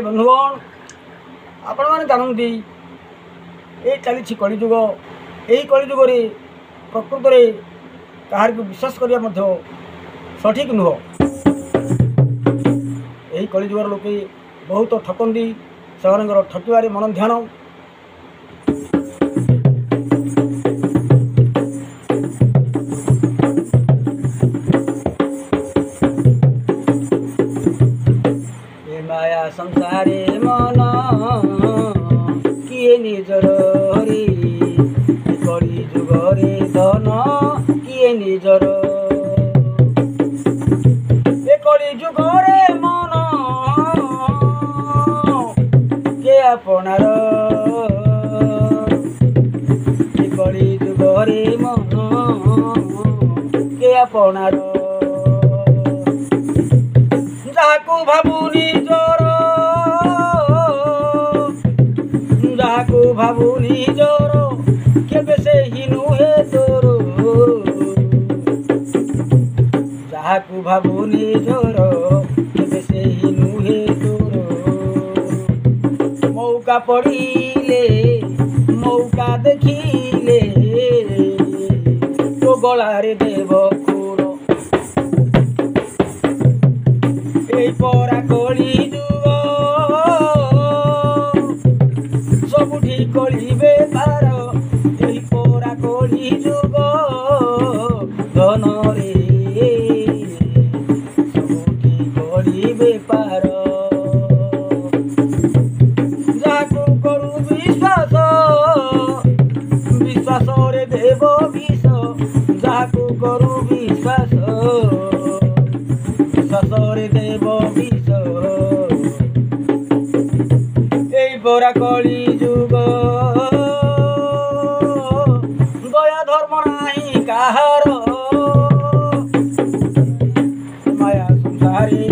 हे बंधुगण आपण मैंने जानती ये चली कलिजुग यही कलिजुग प्रकृत में कहार को विश्वास करने सठिक नुह। यही कलिजुगर लोके बहुत ठकती से ठकिबारे मन ध्यान माया संसारे मन किए निजर हरि कली जुगरे धन किए निजर कली जुगरे मन के आपणार कली जुगरे मन के आपणार जाकू भाबू निजर जाकू भाबू निजर केबे से ही नुहे तोर जाकू भाबू निजर केबे से ही नुहे तोर मौका पड़िले मौका देखिले तो गलारे देव परा कली जुग सबुठी कली बेपार यही परा कली जुग धन रे सबुठी कली बेपार जाकू करू विश्वास विश्वास रे देव विष जाकू करू विश्वास ससरे देव विष এই পরা কলি যুগ দয়া ধর্ম নাই কাহার মায়া সংসারে